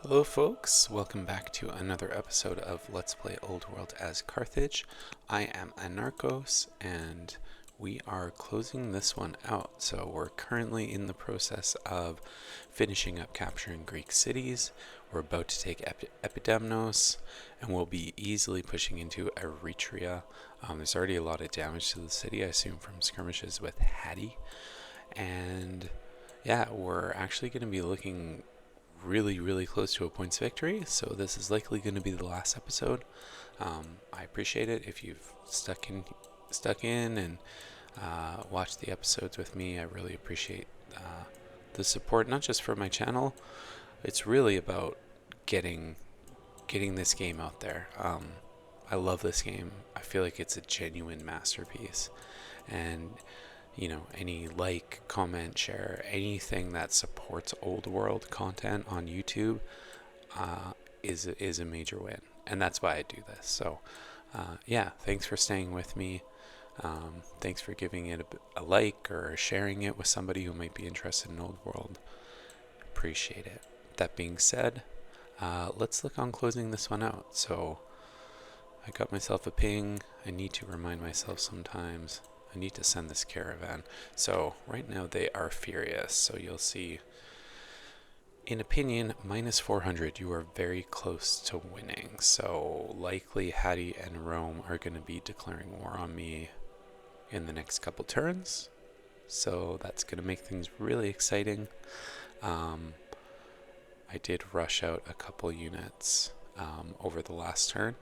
Hello folks, welcome back to another episode of Let's Play Old World as Carthage. I am Anarchos and we are closing this one out. So we're currently in the process of finishing up capturing Greek cities. We're about to take Epidamnos and we'll be easily pushing into Eretria. There's already a lot of damage to the city, I assume from skirmishes with Hattie. And yeah, we're actually going to be looking really close to a points victory, so this is likely going to be the last episode. I appreciate it if you've stuck in and watched the episodes with me. I really appreciate the support, not just for my channel. It's really about getting this game out there. I love this game. I feel like it's a genuine masterpiece, and you know, any like, comment, share, anything that supports old world content on YouTube is a major win, and that's why I do this. So yeah, thanks for staying with me. Thanks for giving it a like or sharing it with somebody who might be interested in old world. Appreciate it. That being said, let's look on closing this one out. So I got myself a ping. I need to remind myself sometimes. I need to send this caravan. So right now they are furious. So you'll see, in opinion, minus 400. You are very close to winning. So likely Hattie and Rome are going to be declaring war on me in the next couple turns. So that's going to make things really exciting. I did rush out a couple units over the last turn.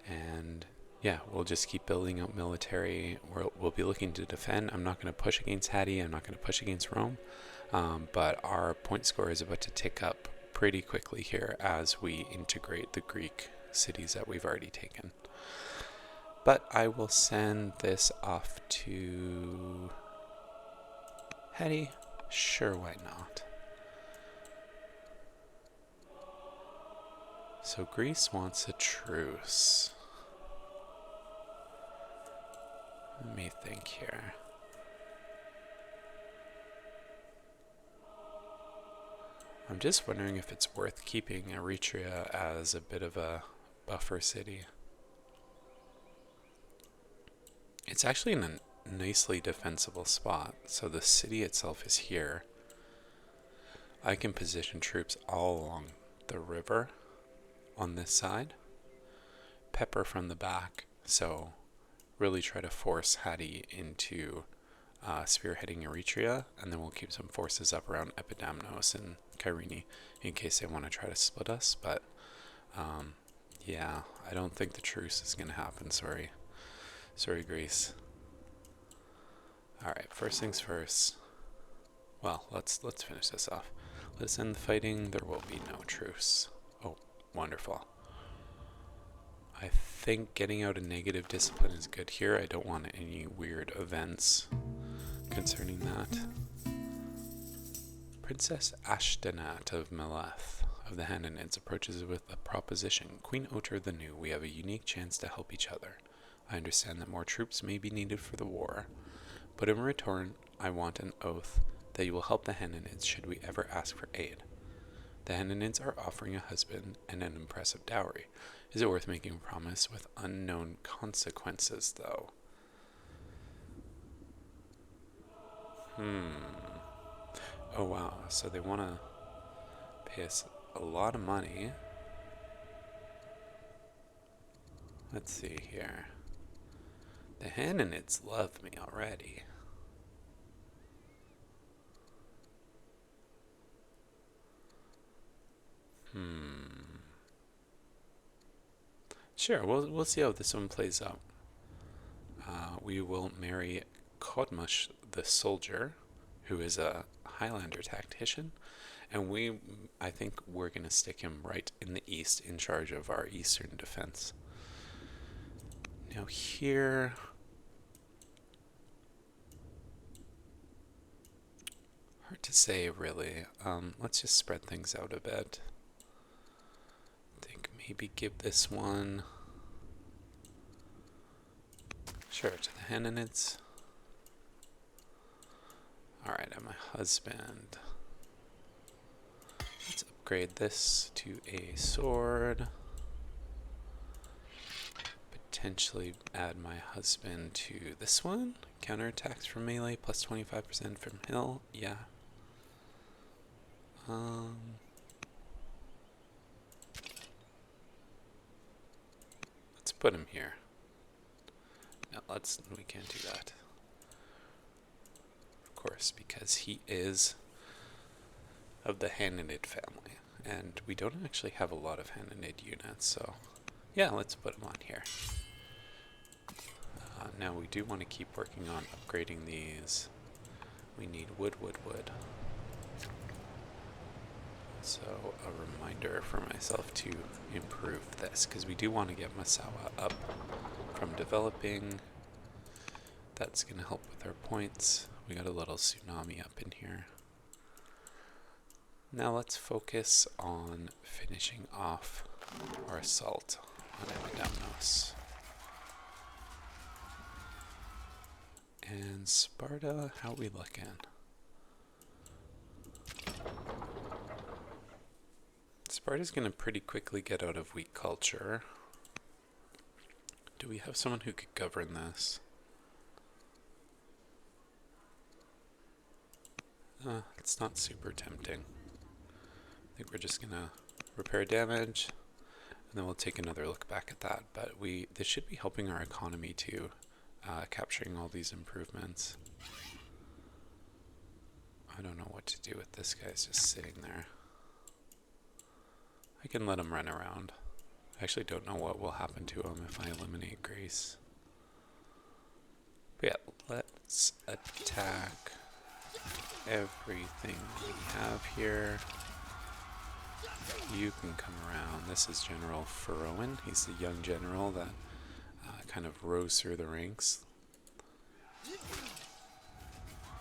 And yeah, we'll just keep building up military. We'll be looking to defend. I'm not going to push against Hattie. I'm not going to push against Rome. But our point score is about to tick up pretty quickly here as we integrate the Greek cities that we've already taken. But I will send this off to Hattie. Sure, why not? So Greece wants a truce. Let me think here. I'm just wondering if it's worth keeping Eretria as a bit of a buffer city. It's actually in a nicely defensible spot. So the city itself is here. I can position troops all along the river on this side. Pepper from the back. So really try to force Hattie into spearheading Eretria, and then we'll keep some forces up around Epidamnos and Kyrene in case they want to try to split us. But yeah, I don't think the truce is going to happen. Sorry, Greece. All right, first things first. Well, let's finish this off. Let's end the fighting. There will be no truce. Oh, wonderful. I think getting out a negative discipline is good here. I don't want any weird events concerning that. Princess Ashtenat of Meleth of the Hananids approaches with a proposition. Queen Oter the New, we have a unique chance to help each other. I understand that more troops may be needed for the war, but in return, I want an oath that you will help the Hananids should we ever ask for aid. The Hananids are offering a husband and an impressive dowry. Is it worth making a promise with unknown consequences, though? Oh wow, so they want to pay us a lot of money. Let's see here. The Hananids love me already. Sure, we'll see how this one plays out. We will marry Kodmush the soldier, who is a Highlander tactician, and I think we're going to stick him right in the east in charge of our eastern defense. Now here, hard to say really. Let's just spread things out a bit. I think maybe give this one, sure, to the Hananids. Alright, and my husband. Let's upgrade this to a sword. Potentially add my husband to this one. Counterattacks from melee, plus 25% from hill. Yeah. Let's put him here. No, we can't do that. Of course, because he is of the Hananid family. And we don't actually have a lot of Hananid units, so yeah, let's put him on here. Now we do want to keep working on upgrading these. We need wood. So a reminder for myself to improve this, because we do want to get Masawa up from developing. That's going to help with our points. We got a little tsunami up in here. Now let's focus on finishing off our assault on Epidamnos. And Sparta, how we looking? Sparta's going to pretty quickly get out of weak culture. Do we have someone who could govern this? It's not super tempting. I think we're just going to repair damage, and then we'll take another look back at that. But this should be helping our economy too, capturing all these improvements. I don't know what to do with this guy's just sitting there. I can let him run around. I actually don't know what will happen to him if I eliminate Greece. But yeah, let's attack everything we have here. You can come around. This is General Pharaoh. He's the young general that kind of rose through the ranks.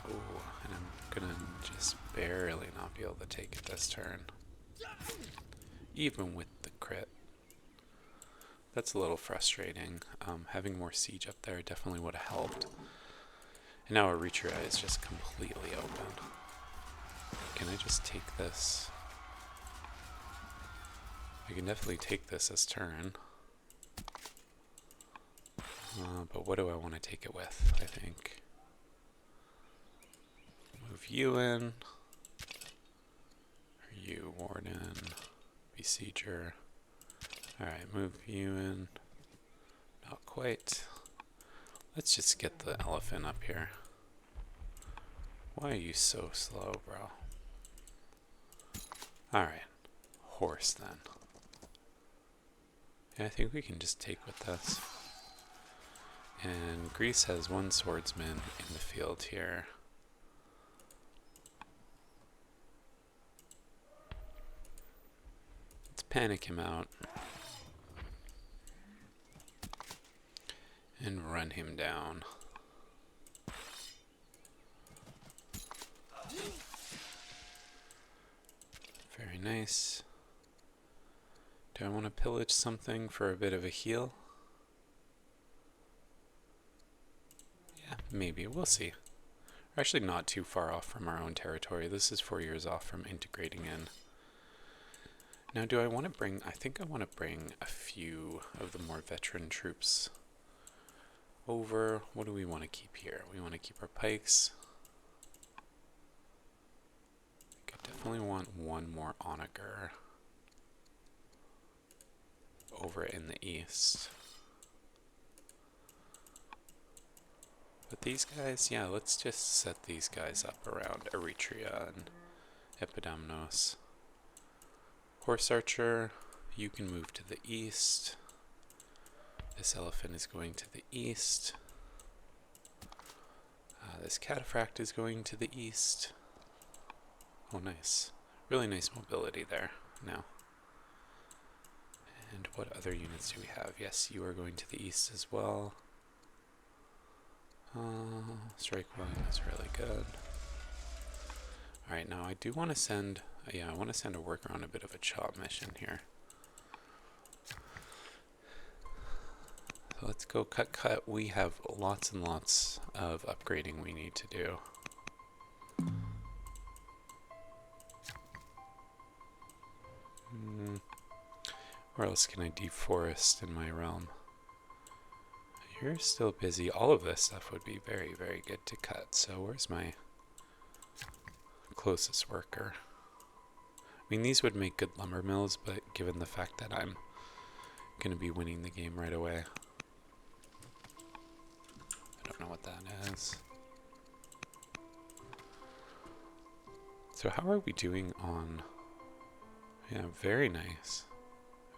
Oh, and I'm gonna just barely not be able to take it this turn. Even with the crit. That's a little frustrating. Having more siege up there definitely would have helped. And now Eritrea is just completely open. Can I just take this? I can definitely take this as turn. But what do I want to take it with, I think? Move you in. Are you Warden? Besieger. Alright, move you in. Not quite. Let's just get the elephant up here. Why are you so slow, bro? Alright. Horse, then. Yeah, I think we can just take with this. And Greece has one swordsman in the field here. Let's panic him out. And run him down. Very nice. Do I want to pillage something for a bit of a heal? Yeah, maybe. We'll see. We're actually not too far off from our own territory. This is 4 years off from integrating in. Now, do I want to bring... I think I want to bring a few of the more veteran troops over. What do we want to keep here? We want to keep our pikes. I definitely want one more onager over in the east. But these guys, yeah, let's just set these guys up around Eritrea and Epidamnos. Horse archer, you can move to the east. This elephant is going to the east. This cataphract is going to the east. Oh, nice. Really nice mobility there now. And what other units do we have? Yes, you are going to the east as well. Strike one is really good. Alright, now I do want to send... I want to send a worker on a bit of a chop mission here. So let's go cut. We have lots and lots of upgrading we need to do. Where else can I deforest in my realm? You're still busy. All of this stuff would be very, very good to cut. So where's my closest worker? I mean, these would make good lumber mills, but given the fact that I'm going to be winning the game right away, I don't know what that is. So how are we doing on... Yeah, very nice.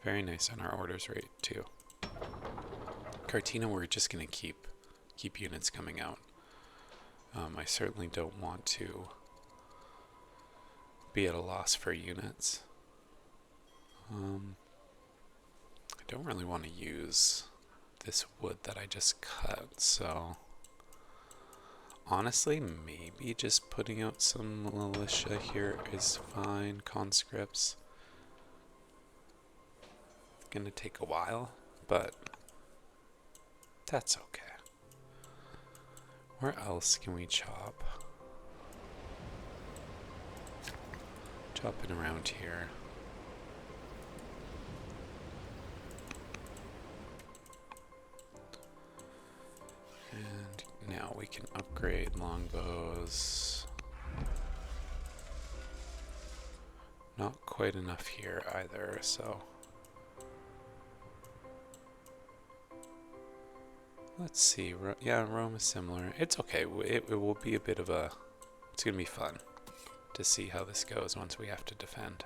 Very nice on our orders rate, too. Cartina, we're just going to keep units coming out. I certainly don't want to be at a loss for units. I don't really want to use this wood that I just cut, so honestly, maybe just putting out some militia here is fine. Conscripts. Gonna take a while, but that's okay. Where else can we chop? Chopping around here. And now we can upgrade longbows. Not quite enough here either, so let's see. Yeah, Rome is similar. It's okay. It will be a bit of a... It's going to be fun to see how this goes once we have to defend.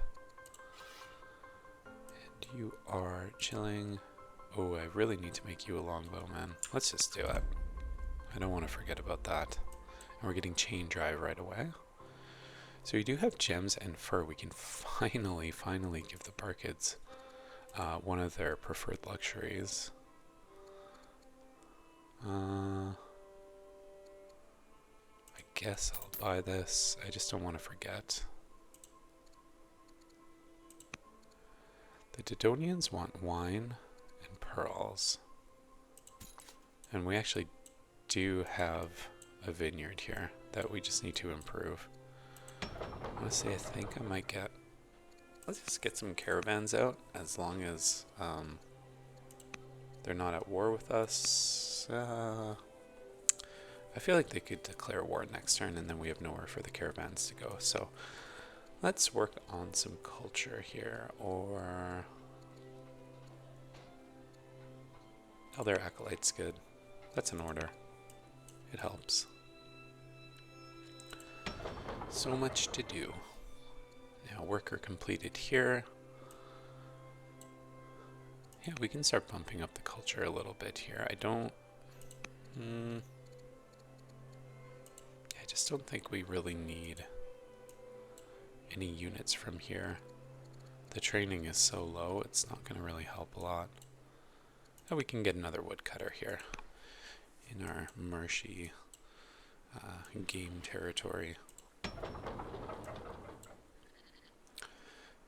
And you are chilling. Oh, I really need to make you a longbow, man. Let's just do it. I don't want to forget about that. And we're getting chain drive right away. So we do have gems and fur. We can finally give the Barkids one of their preferred luxuries. I guess I'll buy this. I just don't want to forget. The Dodonians want wine and pearls. And we actually do have a vineyard here that we just need to improve. Honestly, I think I might get... Let's just get some caravans out, as long as they're not at war with us. I feel like they could declare war next turn, and then we have nowhere for the caravans to go. So let's work on some culture here, or... Elder Acolyte's good. That's an order. It helps. So much to do. Now, worker completed here. Yeah, we can start bumping up the culture a little bit here. I don't... I just don't think we really need any units from here. The training is so low, it's not going to really help a lot. And we can get another woodcutter here in our marshy game territory.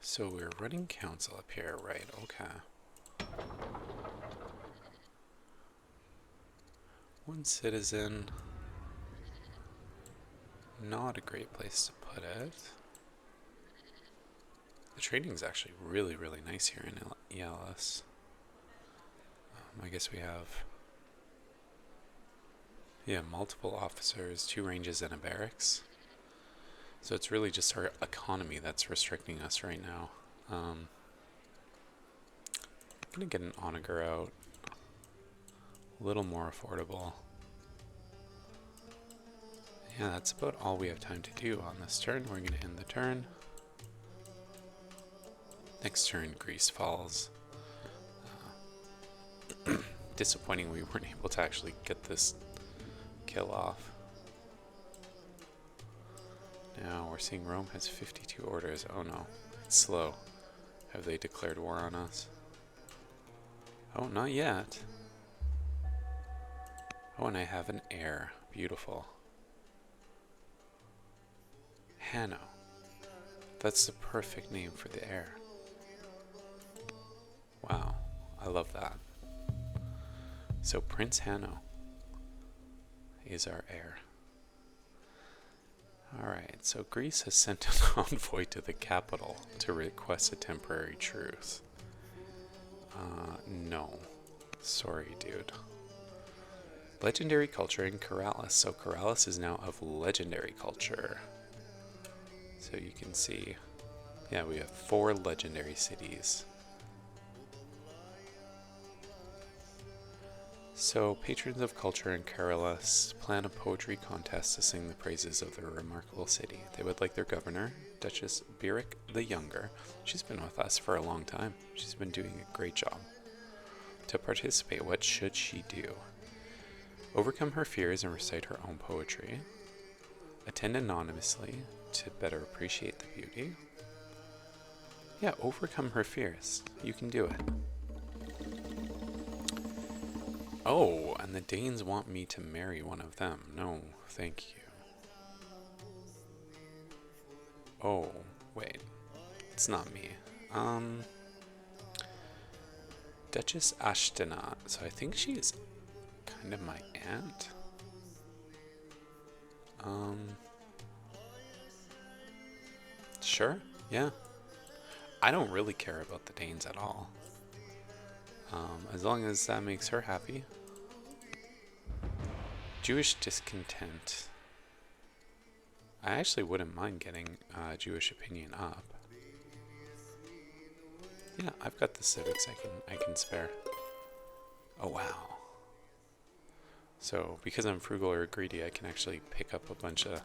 So we're running council up here, right? Okay. One citizen. Not a great place to put it. The training's actually really nice here in ELS. I guess we have... Yeah, multiple officers, 2 ranges, and a barracks. So it's really just our economy that's restricting us right now. I'm gonna get an onager out. A little more affordable. Yeah, that's about all we have time to do on this turn. We're gonna end the turn. Next turn, Greece falls. Disappointing we weren't able to actually get this kill off. Now we're seeing Rome has 52 orders. Oh no, it's slow. Have they declared war on us? Oh, not yet. Oh, and I have an heir. Beautiful. Hanno. That's the perfect name for the heir. Wow, I love that. So Prince Hanno is our heir. Alright, so Greece has sent an envoy to the capital to request a temporary truce. No. Sorry, dude. Legendary culture in Corellis. So Corellis is now of legendary culture. So you can see, yeah, we have 4 legendary cities. So, patrons of culture in Carolus plan a poetry contest to sing the praises of their remarkable city. They would like their governor, Duchess Beric the Younger. She's been with us for a long time. She's been doing a great job. To participate, what should she do? Overcome her fears and recite her own poetry. Attend anonymously to better appreciate the beauty. Yeah, overcome her fears. You can do it. Oh, and the Danes want me to marry one of them. No, thank you. Oh, wait. It's not me. Duchess Ashtenat. So I think she is kind of my aunt. Sure, yeah. I don't really care about the Danes at all. As long as that makes her happy. Jewish discontent. I actually wouldn't mind getting Jewish opinion up. Yeah, I've got the civics I can spare. Oh wow. So because I'm frugal or greedy, I can actually pick up a bunch of,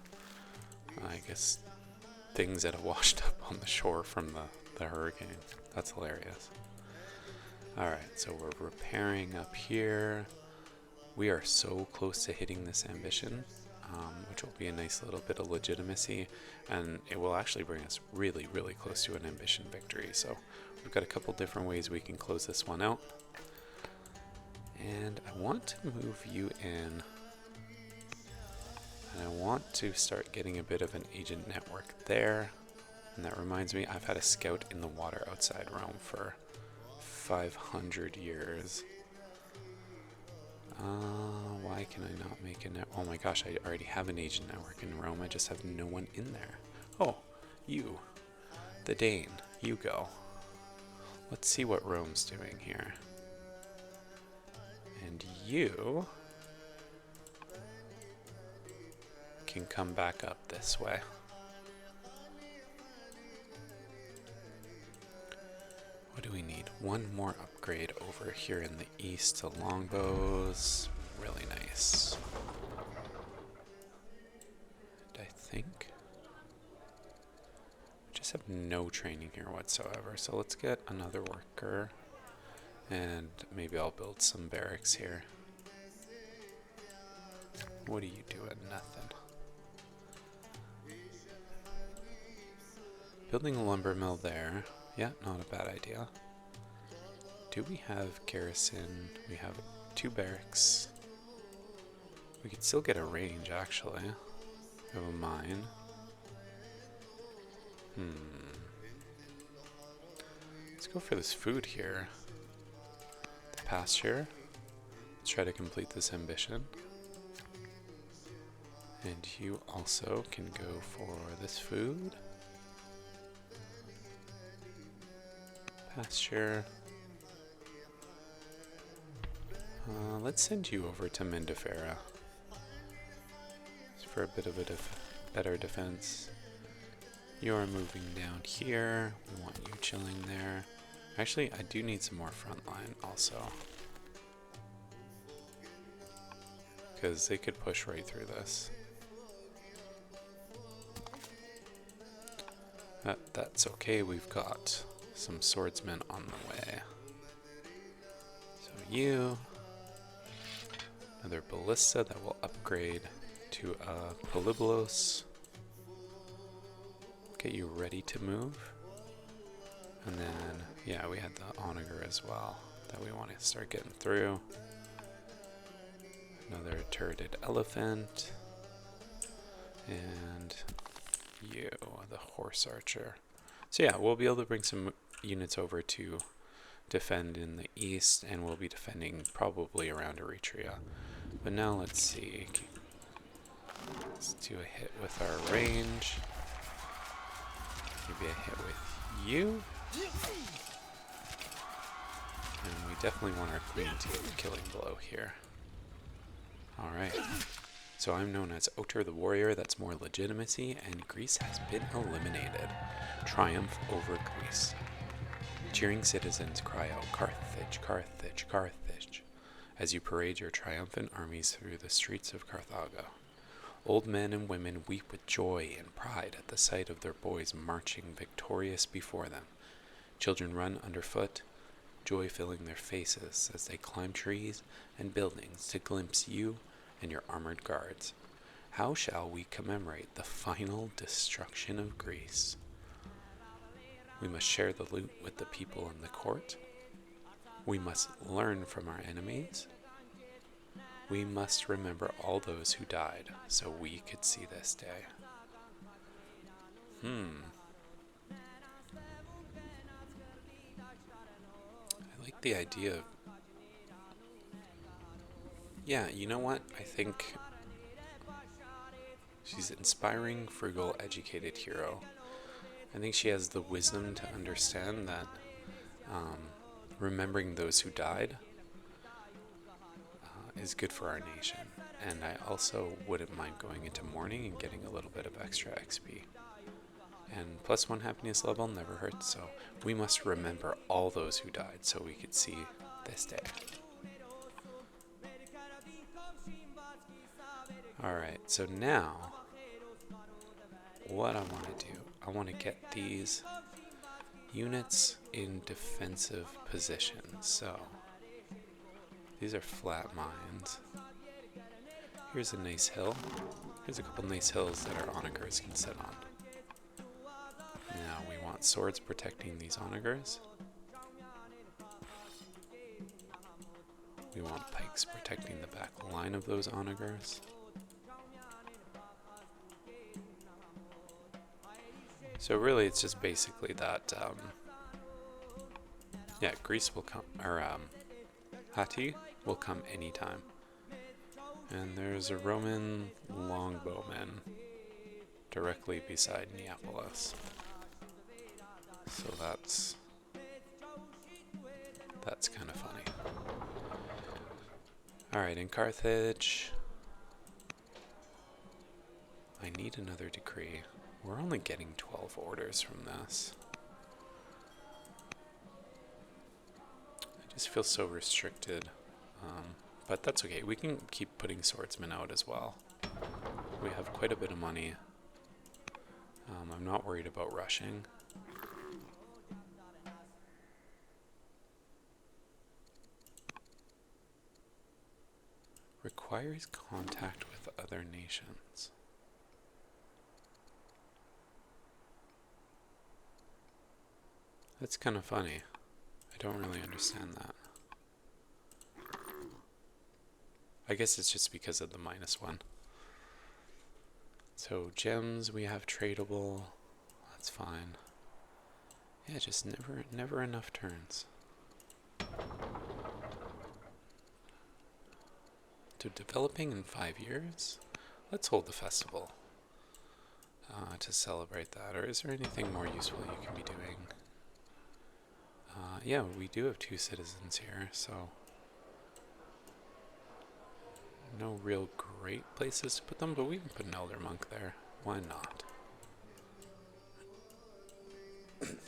I guess, things that have washed up on the shore from the hurricane. That's hilarious. Alright, so we're repairing up here. We are so close to hitting this ambition, which will be a nice little bit of legitimacy, and it will actually bring us really, really close to an ambition victory. So we've got a couple different ways we can close this one out. And I want to move you in, and I want to start getting a bit of an agent network there. And that reminds me, I've had a scout in the water outside Rome for 500 years. Why can I not make a net? Oh my gosh, I already have an agent network in Rome. I just have no one in there. Oh, you, the Dane, you go. Let's see what Rome's doing here. And you can come back up this way. What do we need? One more upgrade over here in the east to longbows. Really nice. And I think we just have no training here whatsoever. So let's get another worker. And maybe I'll build some barracks here. What are you doing? Nothing. Building a lumber mill there. Yeah, not a bad idea. Do we have garrison? We have 2 barracks. We could still get a range, actually. We have a mine. Let's go for this food here. The pasture. Let's try to complete this ambition. And you also can go for this food. Pasture. Let's send you over to Mendefera for a bit of a better defense. You are moving down here. We want you chilling there. Actually, I do need some more front line also, because they could push right through this. That's okay. We've got some swordsmen on the way. So you, another ballista that will upgrade to a polybolos. Get you ready to move. And then, yeah, we had the onager as well that we want to start getting through. Another turreted elephant. And you, the horse archer. So yeah, we'll be able to bring some units over to defend in the east, and we'll be defending probably around Eretria. But now let's see. Let's do a hit with our range. Maybe a hit with you. And we definitely want our queen to get killing blow here. Alright. So I'm known as Otur the warrior, that's more legitimacy, and Greece has been eliminated. Triumph over Greece. Cheering citizens cry out, Carthage, Carthage, Carthage, as you parade your triumphant armies through the streets of Carthago. Old men and women weep with joy and pride at the sight of their boys marching victorious before them. Children run underfoot, joy filling their faces as they climb trees and buildings to glimpse you and your armored guards. How shall we commemorate the final destruction of Greece? We must share the loot with the people in the court. We must learn from our enemies. We must remember all those who died so we could see this day. I like the idea of... Yeah, you know what? I think she's inspiring, frugal, educated hero. I think she has the wisdom to understand that remembering those who died is good for our nation. And I also wouldn't mind going into mourning and getting a little bit of extra XP. And +1 happiness level never hurts, so we must remember all those who died so we could see this day. Alright, so now, what I want to do, I want to get these units in defensive positions. So, these are flat mines. Here's a nice hill. Here's a couple nice hills that our onagers can sit on. Now we want swords protecting these onagers. We want pikes protecting the back line of those onagers. So really it's just basically that, yeah, Greece will come, or Hatti will come anytime. And there's a Roman longbowman directly beside Neapolis. So that's kind of funny. Alright, in Carthage, I need another decree. We're only getting 12 orders from this. I just feel so restricted. But that's okay. We can keep putting swordsmen out as well. We have quite a bit of money. I'm not worried about rushing. Requires contact with other nations. That's kind of funny. I don't really understand that. I guess it's just because of the -1. So gems we have tradable. That's fine. Yeah, just never enough turns. To developing in 5 years? Let's hold the festival to celebrate that. Or is there anything more useful you can be doing? Yeah, we do have 2 citizens here, so no real great places to put them, but we can put an elder monk there. Why not? And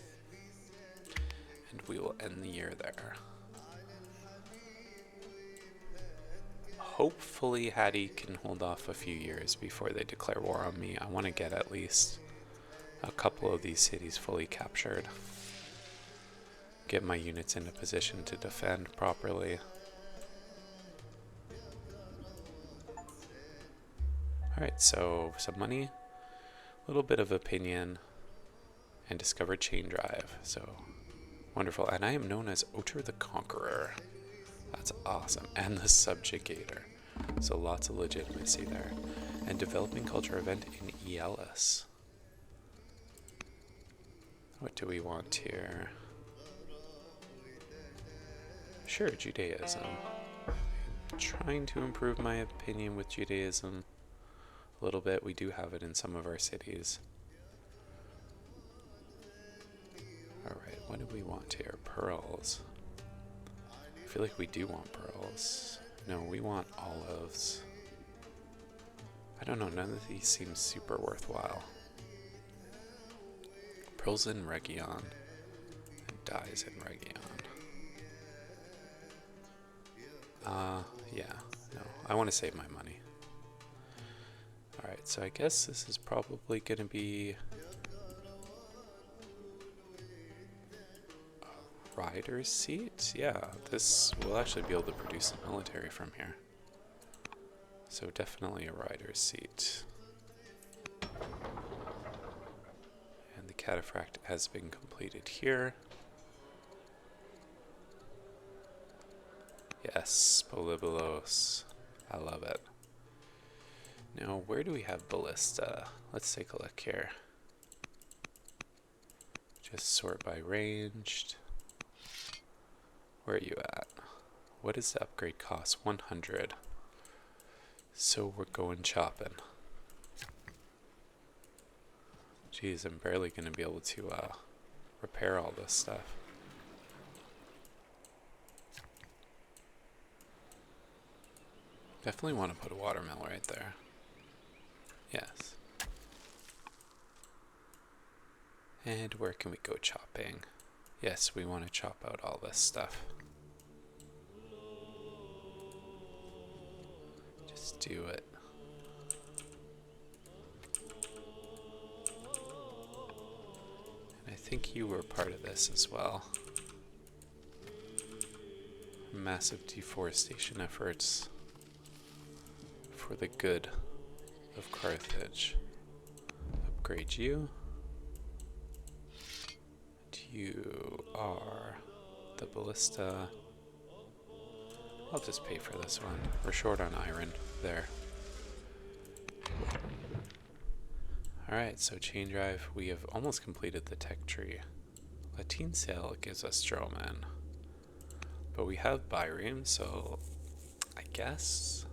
we will end the year there. Hopefully Hatti can hold off a few years before they declare war on me. I want to get at least a couple of these cities fully captured. Get my units in a position to defend properly. Alright, so some money, a little bit of opinion, and discovered chain drive. So wonderful. And I am known as Otur the Conqueror. That's awesome. And the Subjugator. So lots of legitimacy there. And developing culture event in Elis. What do we want here? Sure, Judaism. Trying to improve my opinion with Judaism. a little bit. We do have it in some of our cities. Alright, what do we want here? Pearls. I feel like we do want pearls. No, we want olives. I don't know, none of these seem super worthwhile. Pearls in Region. And dyes in Region. Yeah, no, I want to save my money. Alright, so I guess this is probably going to be a rider's seat. Yeah, this will actually be able to produce the military from here. So definitely a rider's seat. And the cataphract has been completed here. Yes, Polybolos. I love it. Now, where do we have ballista? Let's take a look here. Just sort by ranged. Where are you at? What does the upgrade cost? 100. So we're going chopping. Jeez, I'm barely going to be able to repair all this stuff. Definitely want to put a watermill right there. Yes. And where can we go chopping? Yes, we want to chop out all this stuff. Just do it. And I think you were part of this as well. Massive deforestation efforts for the good of Carthage. Upgrade you. And you are the ballista. I'll just pay for this one. We're short on iron there. Alright, so chain drive. We have almost completed the tech tree. Latine sail gives us Stroman. But we have Byreme, so I guess.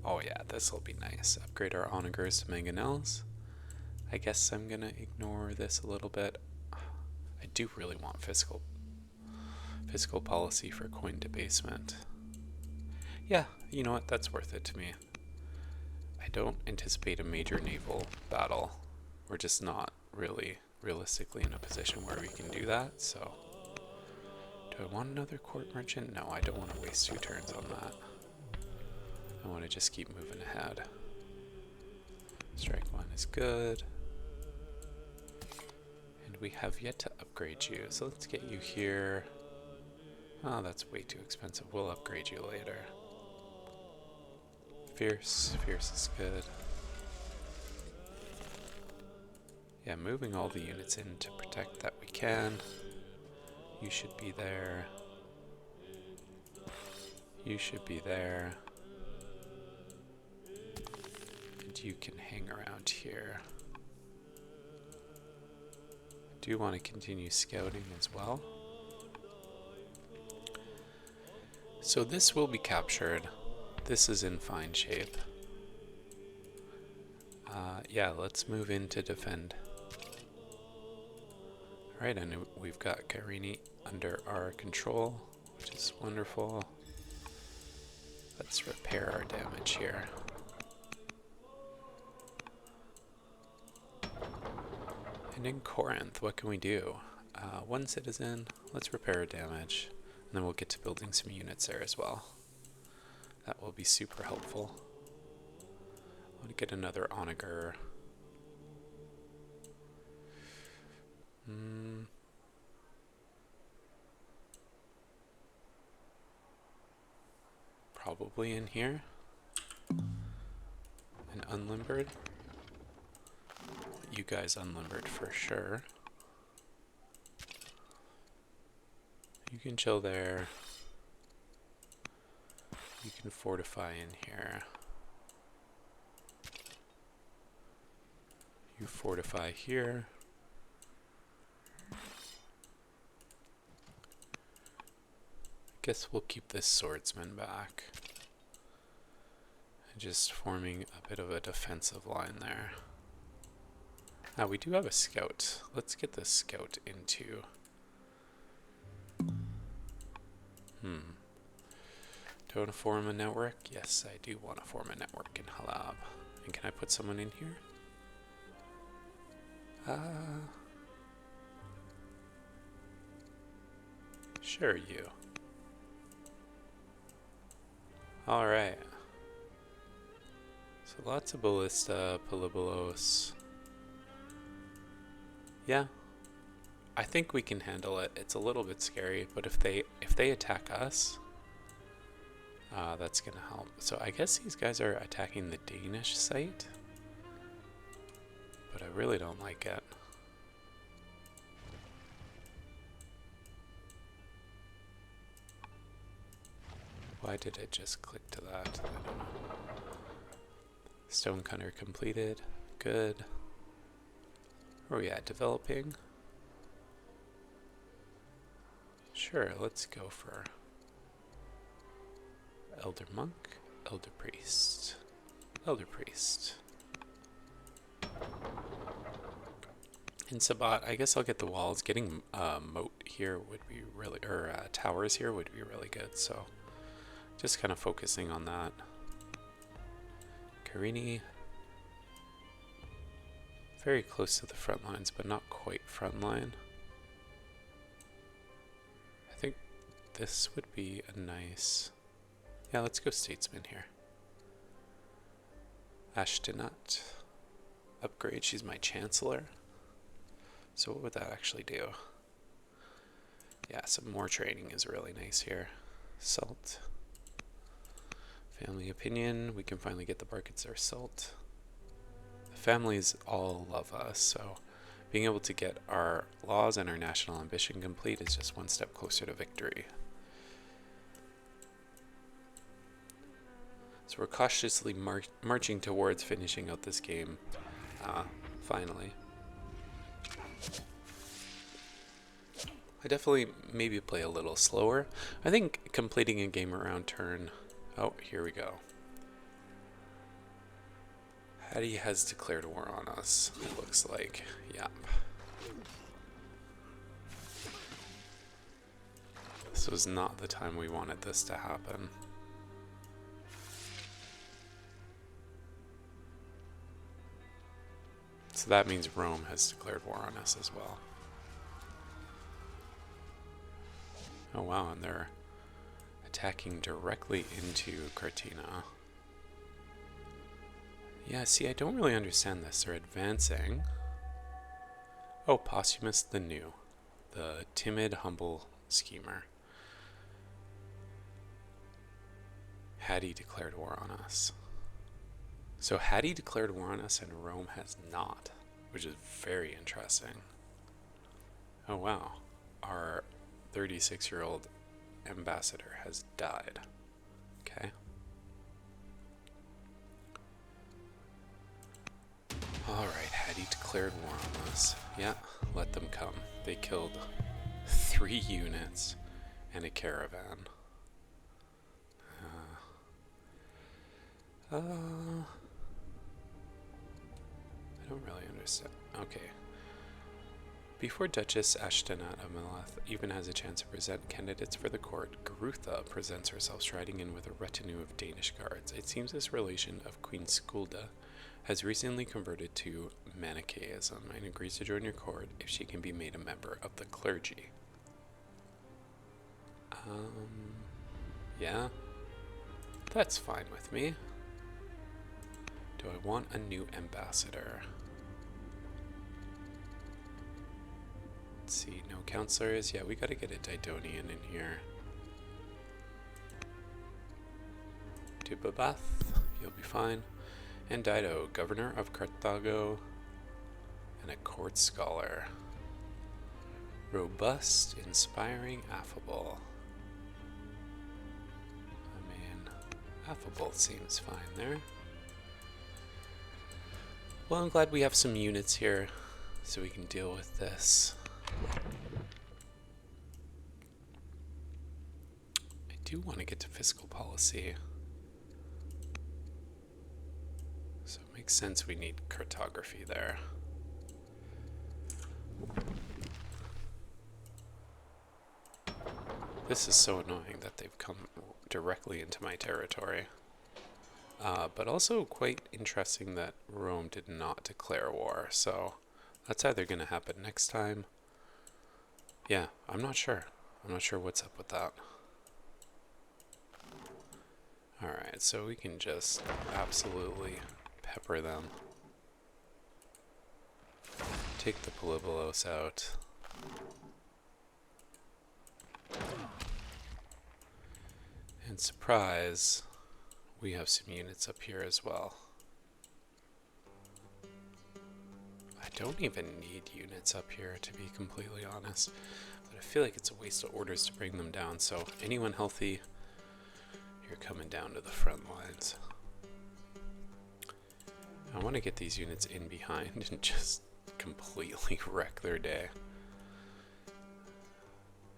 Oh yeah, this will be nice. Upgrade our onagers to mangonels. I guess I'm gonna ignore this a little bit. I do really want fiscal policy for coin debasement. Yeah, you know what? That's worth it to me. I don't anticipate a major naval battle. We're just not really realistically in a position where we can do that, so. Do I want another court merchant? No, I don't want to waste 2 turns on that. I want to just keep moving ahead. Strike 1 is good. And we have yet to upgrade you, so let's get you here. Oh, that's way too expensive. We'll upgrade you later. Fierce is good. Yeah, moving all the units in to protect that we can. You should be there. You should be there. And you can hang around here. I do want to continue scouting as well. So this will be captured. This is in fine shape. Yeah, let's move in to defend. Alright, and we've got Carini under our control, which is wonderful. Let's repair our damage here. And in Corinth, what can we do? 1 citizen, let's repair our damage, and then we'll get to building some units there as well. That will be super helpful. I want to get another onager. Probably in here. And unlimbered. You guys unlimbered for sure. You can chill there. You can fortify in here. You fortify here. Guess we'll keep this swordsman back. Just forming a bit of a defensive line there. Now we do have a scout. Let's get this scout into... Do I want to form a network? Yes, I do want to form a network in Halab. And can I put someone in here? Sure, you. Alright. So lots of ballista, polybolos. Yeah. I think we can handle it. It's a little bit scary, but if they attack us, that's gonna help. So I guess these guys are attacking the Danish site, but I really don't like it. Why did it just click to that? I don't know. Stonecutter completed. Good. Where are we at? Developing? Sure, let's go for Elder Monk, Elder Priest, Elder Priest. In Sabat, I guess I'll get the walls. Getting moat here would be really, or towers here would be really good, so just kind of focusing on that. Carini, very close to the front lines, but not quite front line. I think this would be a nice... Yeah, let's go Statesman here. Ashtonat. Upgrade, she's my Chancellor. So what would that actually do? Yeah, some more training is really nice here. Salt. Family opinion, we can finally get the Barkets our salt. The families all love us, so being able to get our laws and our national ambition complete is just one step closer to victory. So we're cautiously marching towards finishing out this game, finally. I definitely maybe play a little slower. I think completing a game around turn... Oh, here we go. Hattie has declared war on us, it looks like. Yep. This was not the time we wanted this to happen. So that means Rome has declared war on us as well. Oh wow, and they're attacking directly into Cartina. Yeah, see, I don't really understand this. They're advancing. Oh, Posthumus the New. The timid, humble schemer. Hattie declared war on us. So Hattie declared war on us and Rome has not, which is very interesting. Oh wow, our 36-year-old ambassador has died. Okay. Alright, Hattie declared war on us. Yeah, let them come. They killed 3 units and a caravan. I don't really understand. Okay. Before Duchess Ashtonat of Meleth even has a chance to present candidates for the court, Garutha presents herself striding in with a retinue of Danish guards. It seems this relation of Queen Skulda has recently converted to Manichaeism and agrees to join your court if she can be made a member of the clergy. Yeah, that's fine with me. Do I want a new ambassador? Let's see, no counselors. Yeah, we gotta get a Didonian in here. Tubabath, you'll be fine. And Dido, governor of Carthago and a court scholar. Robust, inspiring, affable. I mean, affable seems fine there. Well, I'm glad we have some units here so we can deal with this. I do want to get to fiscal policy. makes sense we need cartography there. This is so annoying that they've come directly into my territory. But also quite interesting that Rome did not declare war, so that's either going to happen next time. Yeah, I'm not sure. I'm not sure what's up with that. Alright, so we can just absolutely pepper them. Take the Polybolos out. And surprise, we have some units up here as well. I don't even need units up here, to be completely honest. But I feel like it's a waste of orders to bring them down, so anyone healthy, you're coming down to the front lines. I want to get these units in behind and just completely wreck their day.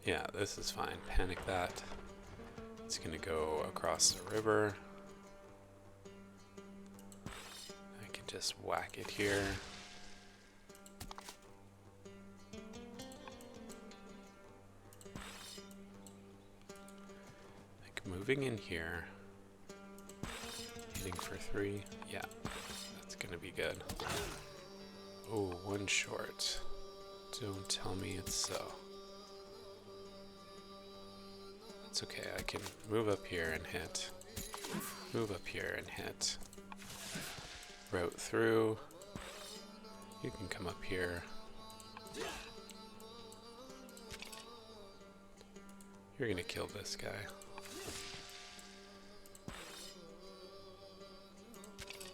Yeah, this is fine. Panic that. It's going to go across the river. I can just whack it here. Like moving in here. Hitting for 3. Yeah, that's going to be good. Oh, 1 short. Don't tell me it's so. It's okay, I can move up here and hit. Move up here and hit. Route through. You can come up here. You're gonna kill this guy.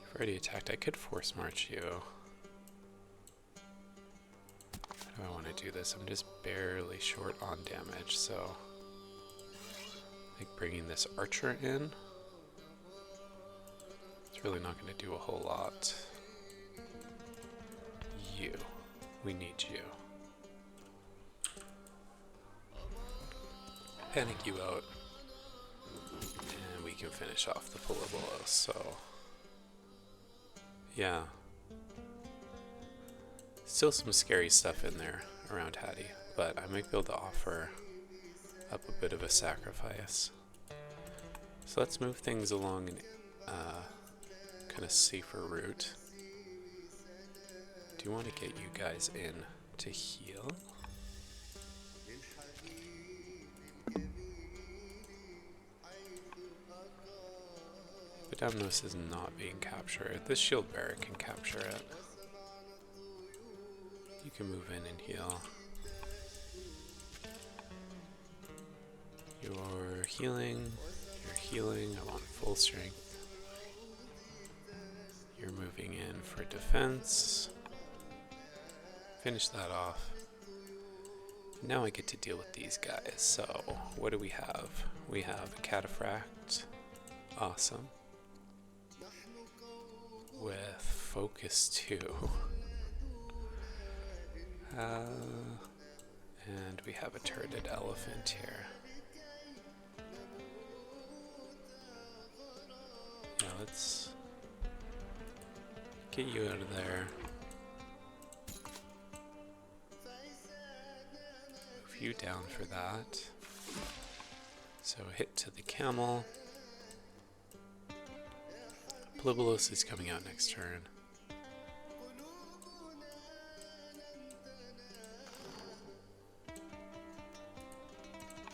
You've already attacked. I could force march you. How do I want to do this? I'm just barely short on damage, so like bringing this archer in, it's really not going to do a whole lot. You. We need you. Panic you out. And we can finish off the Polybolos, so yeah. Still some scary stuff in there around Hattie, but I might be able to offer up a bit of a sacrifice. So let's move things along an kind of safer route. Do you want to get you guys in to heal? Damnos is not being captured. This shield bearer can capture it. You can move in and heal. You're healing. You're healing. I want full strength. You're moving in for defense. Finish that off. Now I get to deal with these guys. So, what do we have? We have a cataphract. Awesome. With focus 2. And we have a turreted elephant here. Yeah, let's get you out of there. Move you down for that. So hit to the camel. Polybolos is coming out next turn.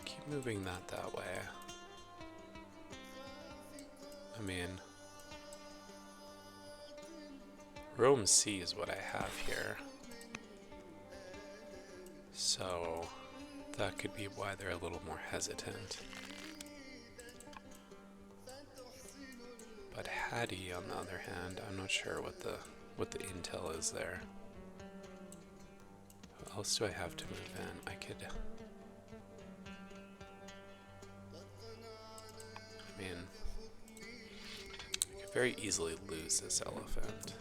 Keep moving that way. I mean, Rome C is what I have here. So that could be why they're a little more hesitant. But Hattie, on the other hand, I'm not sure what the intel is there. Who else do I have to move in? I could very easily lose this elephant.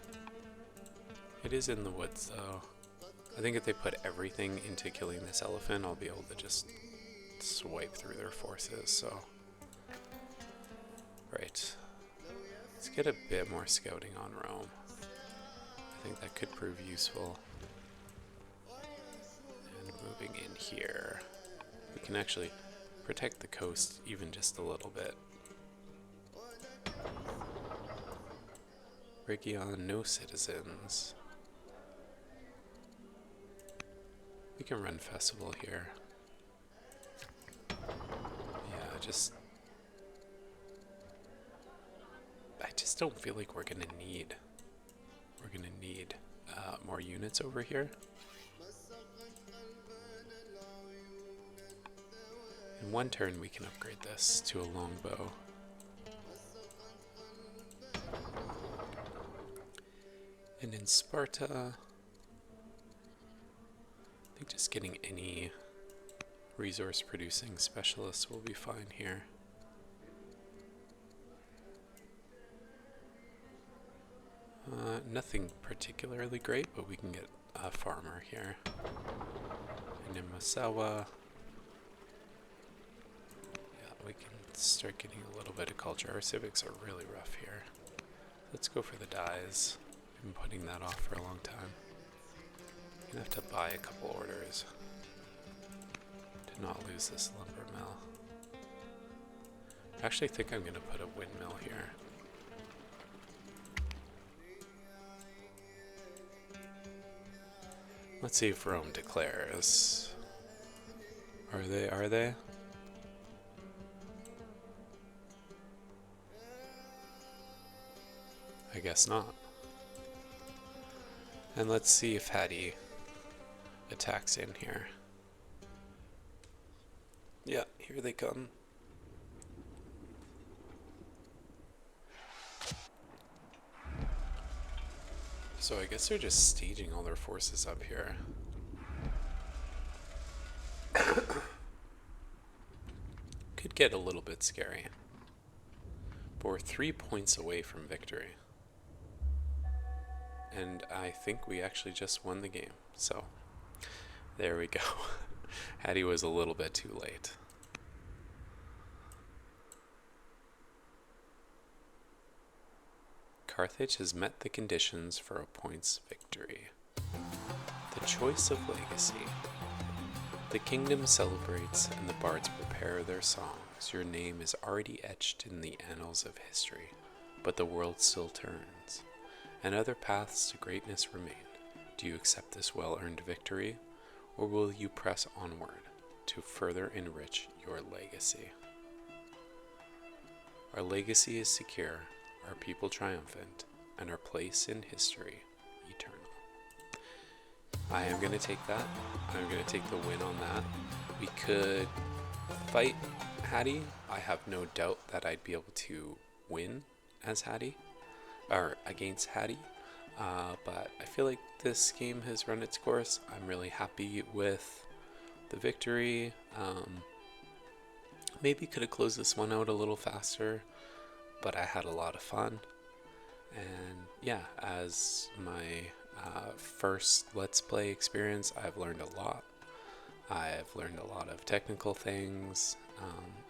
It is in the woods, though. I think if they put everything into killing this elephant, I'll be able to just swipe through their forces, so. Right. Let's get a bit more scouting on Rome. think that could prove useful. And moving in here, we can actually protect the coast even just a little bit. Region, no citizens. We can run festival here. Yeah, I just don't feel like we're gonna need more units over here. In one turn we can upgrade this to a longbow. And in Sparta, I think just getting any resource producing specialists will be fine here. Nothing particularly great, but we can get a farmer here. And in Masawa, yeah, we can start getting a little bit of culture. Our civics are really rough here. Let's go for the dyes. I've been putting that off for a long time. I'm gonna have to buy a couple orders to not lose this lumber mill. I actually think I'm gonna put a windmill here. Let's see if Rome declares. Are they? I guess not. And let's see if Hattie attacks in here. Yeah, here they come. So I guess they're just staging all their forces up here. Could get a little bit scary. But we're 3 points away from victory. And I think we actually just won the game. So, there we go. Hattie was a little bit too late. Carthage has met the conditions for a points victory. The choice of legacy. The kingdom celebrates and the bards prepare their songs. Your name is already etched in the annals of history, but the world still turns, and other paths to greatness remain. Do you accept this well-earned victory, or will you press onward to further enrich your legacy? Our legacy is secure, our people triumphant, and our place in history eternal. I am going to take that. I'm going to take the win on that. We could fight Hattie. I have no doubt that I'd be able to win as Hattie, or against Hattie. But I feel like this game has run its course. I'm really happy with the victory. Maybe could have closed this one out a little faster, but I had a lot of fun. And yeah, as my first Let's Play experience, I've learned a lot. I've learned a lot of technical things,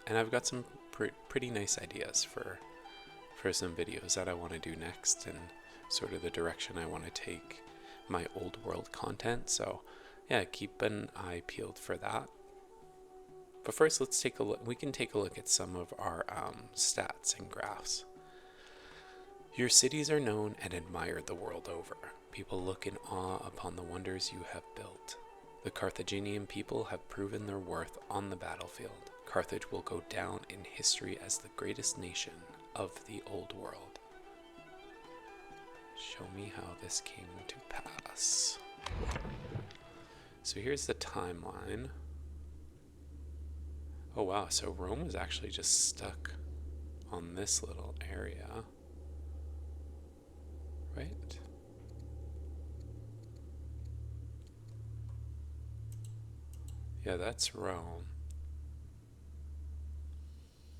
and I've got some pretty nice ideas for some videos that I want to do next, and sort of the direction I want to take my old world content. So yeah, keep an eye peeled for that. But first, let's take a look. We can take a look at some of our stats and graphs. Your cities are known and admired the world over. People look in awe upon the wonders you have built. The Carthaginian people have proven their worth on the battlefield. Carthage will go down in history as the greatest nation of the old world. Show me how this came to pass. So here's the timeline. Oh wow, so Rome was actually just stuck on this little area, right? Yeah, that's Rome.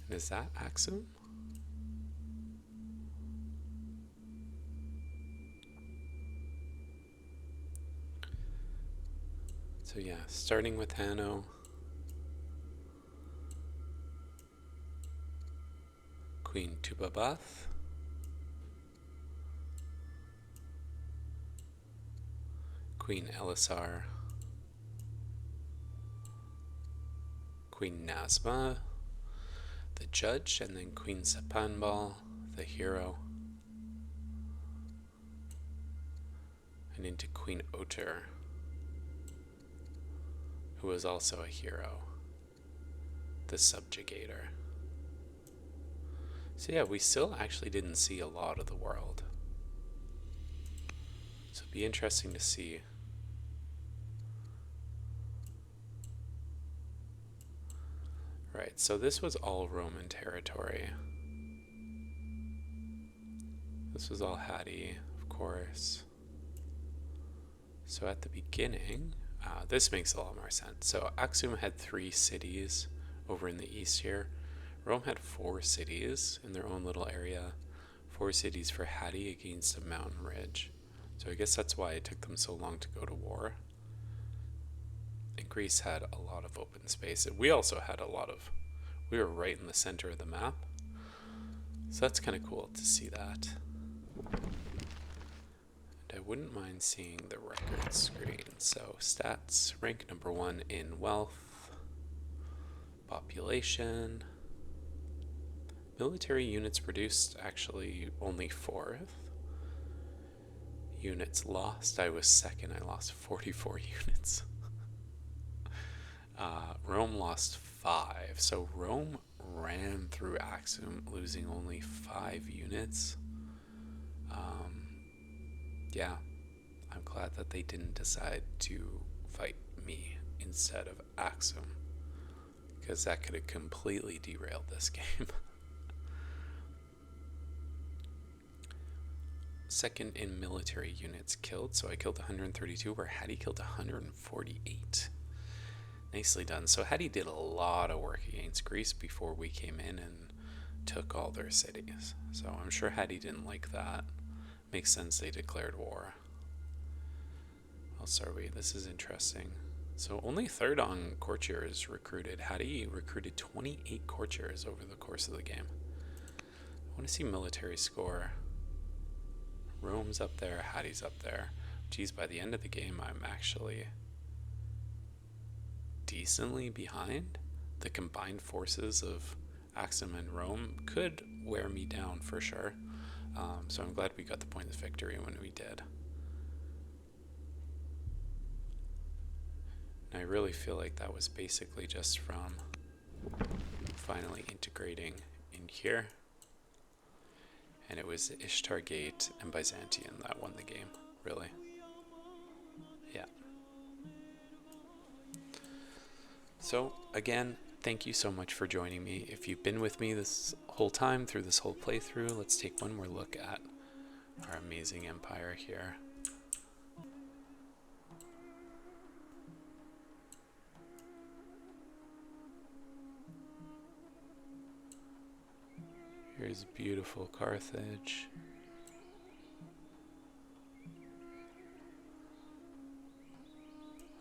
And is that Axum? So yeah, starting with Hanno. Queen Tubabath. Queen Elisar, Queen Nazma, the judge, and then Queen Sapanbal, the hero, and into Queen Oter, who was also a hero, the Subjugator. So yeah, we still actually didn't see a lot of the world. So it'd be interesting to see. Right, so this was all Roman territory. This was all Hatti, of course. So at the beginning, this makes a lot more sense. So Axum had 3 cities over in the east here. Rome had 4 cities in their own little area. 4 cities for Hatti against a mountain ridge. So I guess that's why it took them so long to go to war. And Greece had a lot of open space. We also had we were right in the center of the map. So that's kind of cool to see that. And I wouldn't mind seeing the record screen. So stats, rank number 1 in wealth, population, military units produced, actually only 4th. Units lost, I was 2nd, I lost 44 units. Rome lost 5, so Rome ran through Axum, losing only 5 units. Yeah, I'm glad that they didn't decide to fight me instead of Axum, because that could have completely derailed this game. 2nd in military units killed, so I killed 132, where Hatti killed 148. Nicely done. So Hatti did a lot of work against Greece before we came in and took all their cities. So I'm sure Hatti didn't like that. Makes sense they declared war. How else are we? This is interesting. So only 3rd on courtiers recruited. Hatti recruited 28 courtiers over the course of the game. I want to see military score. Rome's up there, Hatti's up there. Geez, by the end of the game, I'm actually decently behind. The combined forces of Axum and Rome could wear me down for sure. So I'm glad we got the point of victory when we did. And I really feel like that was basically just from finally integrating in here. And it was Ishtar Gate and Byzantium that won the game, really. Yeah. So, again, thank you so much for joining me. If you've been with me this whole time through this whole playthrough, let's take one more look at our amazing empire here. Here's beautiful Carthage.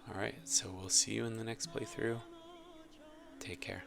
Alright, so we'll see you in the next playthrough. Take care.